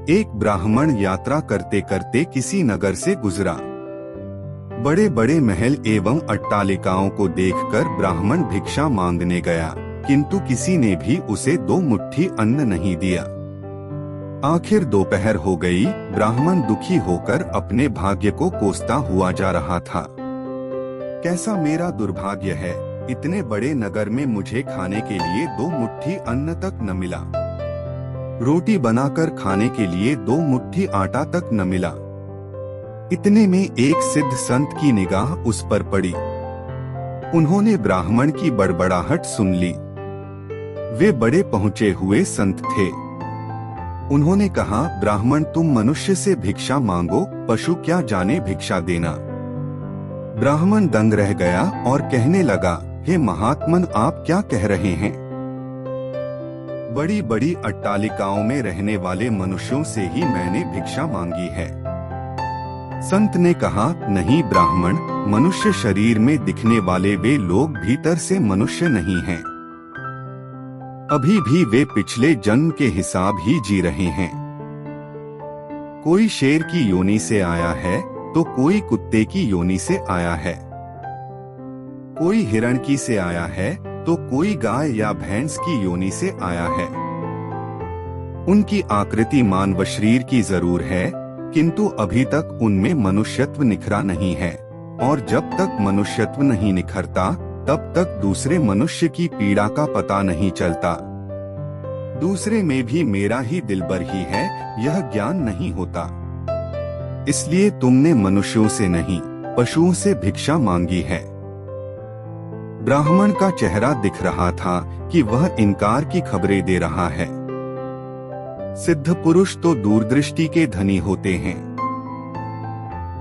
एक ब्राह्मण यात्रा करते करते किसी नगर से गुजरा। बड़े बड़े महल एवं अट्टालिकाओं को देखकर ब्राह्मण भिक्षा मांगने गया, किंतु किसी ने भी उसे 2 मुट्ठी अन्न नहीं दिया। आखिर दोपहर हो गई। ब्राह्मण दुखी होकर अपने भाग्य को कोसता हुआ जा रहा था। कैसा मेरा दुर्भाग्य है, इतने बड़े नगर में मुझे खाने के लिए 2 मुट्ठी अन्न तक न मिला। रोटी बनाकर खाने के लिए 2 मुट्ठी आटा तक न मिला। इतने में एक सिद्ध संत की निगाह उस पर पड़ी। उन्होंने ब्राह्मण की बड़बड़ाहट सुन ली। वे बड़े पहुंचे हुए संत थे। उन्होंने कहा, ब्राह्मण तुम मनुष्य से भिक्षा मांगो, पशु क्या जाने भिक्षा देना। ब्राह्मण दंग रह गया और कहने लगा, हे महात्मन, आप क्या कह रहे हैं? बड़ी बड़ी अट्टालिकाओं में रहने वाले मनुष्यों से ही मैंने भिक्षा मांगी है। संत ने कहा, नहीं ब्राह्मण, मनुष्य शरीर में दिखने वाले वे लोग भीतर से मनुष्य नहीं हैं। अभी भी वे पिछले जन्म के हिसाब ही जी रहे हैं। कोई शेर की योनि से आया है तो कोई कुत्ते की योनि से आया है, कोई हिरण की से आया है तो कोई गाय या भैंस की योनि से आया है। उनकी आकृति मानव शरीर की जरूर है, किंतु अभी तक उनमें मनुष्यत्व निखरा नहीं है, और जब तक मनुष्यत्व नहीं निखरता तब तक दूसरे मनुष्य की पीड़ा का पता नहीं चलता। दूसरे में भी मेरा ही दिलबर ही है, यह ज्ञान नहीं होता। इसलिए तुमने मनुष्यों से नहीं, पशुओं से भिक्षा मांगी है। ब्राह्मण का चेहरा दिख रहा था कि वह इनकार की खबरें दे रहा है। सिद्ध पुरुष तो दूरदृष्टि के धनी होते हैं।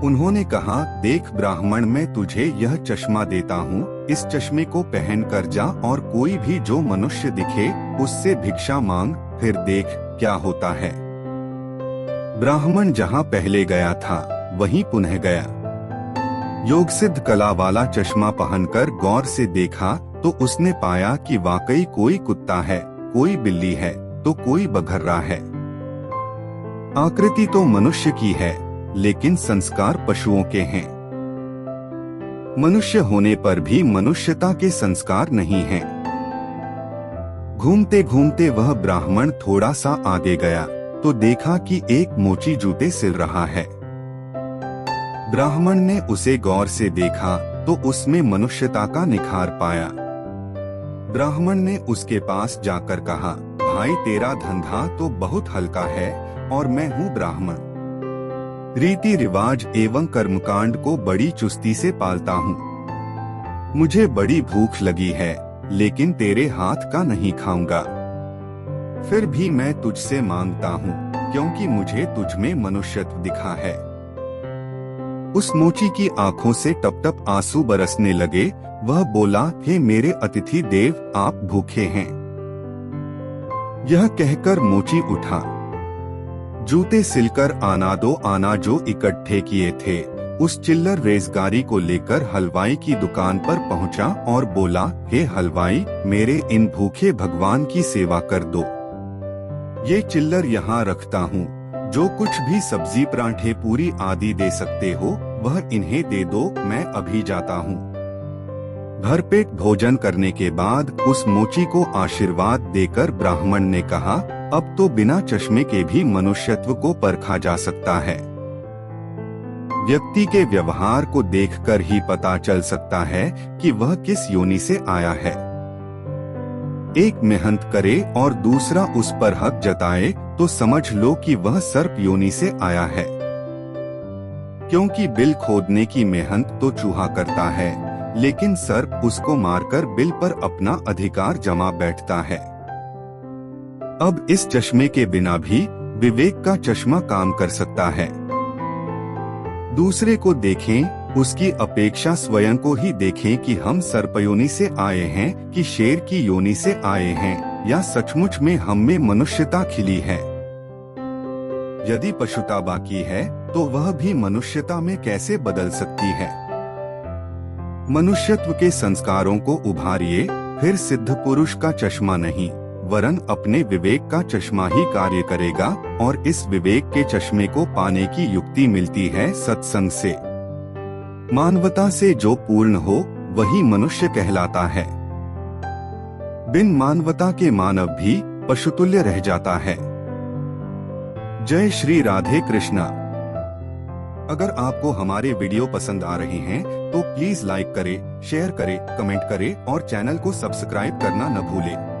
उन्होंने कहा, देख ब्राह्मण, मैं तुझे यह चश्मा देता हूँ, इस चश्मे को पहन कर जा और कोई भी जो मनुष्य दिखे उससे भिक्षा मांग, फिर देख क्या होता है। ब्राह्मण जहाँ पहले गया था वहीं पुनः गया। योग सिद्ध कला वाला चश्मा पहनकर गौर से देखा तो उसने पाया कि वाकई कोई कुत्ता है, कोई बिल्ली है तो कोई बघर्रा है। आकृति तो मनुष्य की है, लेकिन संस्कार पशुओं के हैं। मनुष्य होने पर भी मनुष्यता के संस्कार नहीं हैं। घूमते घूमते वह ब्राह्मण थोड़ा सा आगे गया तो देखा कि एक मोची जूते सिल रहा है। ब्राह्मण ने उसे गौर से देखा तो उसमें मनुष्यता का निखार पाया। ब्राह्मण ने उसके पास जाकर कहा, भाई तेरा धंधा तो बहुत हल्का है और मैं हूँ ब्राह्मण। रीति रिवाज एवं कर्मकांड को बड़ी चुस्ती से पालता हूँ। मुझे बड़ी भूख लगी है, लेकिन तेरे हाथ का नहीं खाऊंगा। फिर भी मैं तुझसे मांगता हूँ, क्योंकि मुझे तुझमें मनुष्यत्व दिखा है। उस मोची की आंखों से टप टप आंसू बरसने लगे। वह बोला, हे मेरे अतिथि देव, आप भूखे हैं। यह कहकर मोची उठा। जूते सिलकर आना दो आना जो इकट्ठे किए थे, उस चिल्लर रेजगारी को लेकर हलवाई की दुकान पर पहुंचा और बोला, हे हलवाई, मेरे इन भूखे भगवान की सेवा कर दो। ये चिल्लर यहाँ रखता हूँ, जो कुछ भी सब्जी पराठे पूरी आदि दे सकते हो वह इन्हें दे दो, मैं अभी जाता हूँ। भरपेट भोजन करने के बाद उस मोची को आशीर्वाद देकर ब्राह्मण ने कहा, अब तो बिना चश्मे के भी मनुष्यत्व को परखा जा सकता है। व्यक्ति के व्यवहार को देखकर ही पता चल सकता है कि वह किस योनि से आया है। एक मेहनत करे और दूसरा उस पर हक जताए तो समझ लो कि वह सर्प योनि से आया है। क्योंकि बिल खोदने की मेहनत तो चूहा करता है, लेकिन सर्प उसको मारकर बिल पर अपना अधिकार जमा बैठता है। अब इस चश्मे के बिना भी विवेक का चश्मा काम कर सकता है। दूसरे को देखें, उसकी अपेक्षा स्वयं को ही देखें कि हम सर्पयोनि से आए हैं कि शेर की योनि से आए हैं, या सचमुच में हम में मनुष्यता खिली है। यदि पशुता बाकी है तो वह भी मनुष्यता में कैसे बदल सकती है। मनुष्यत्व के संस्कारों को उभारिए, फिर सिद्ध पुरुष का चश्मा नहीं वरन अपने विवेक का चश्मा ही कार्य करेगा, और इस विवेक के चश्मे को पाने की युक्ति मिलती है सत्संग से। मानवता से जो पूर्ण हो वही मनुष्य कहलाता है। बिन मानवता के मानव भी पशुतुल्य रह जाता है। जय श्री राधे कृष्णा। अगर आपको हमारे वीडियो पसंद आ रहे हैं तो प्लीज लाइक करें, शेयर करें, कमेंट करें और चैनल को सब्सक्राइब करना न भूलें।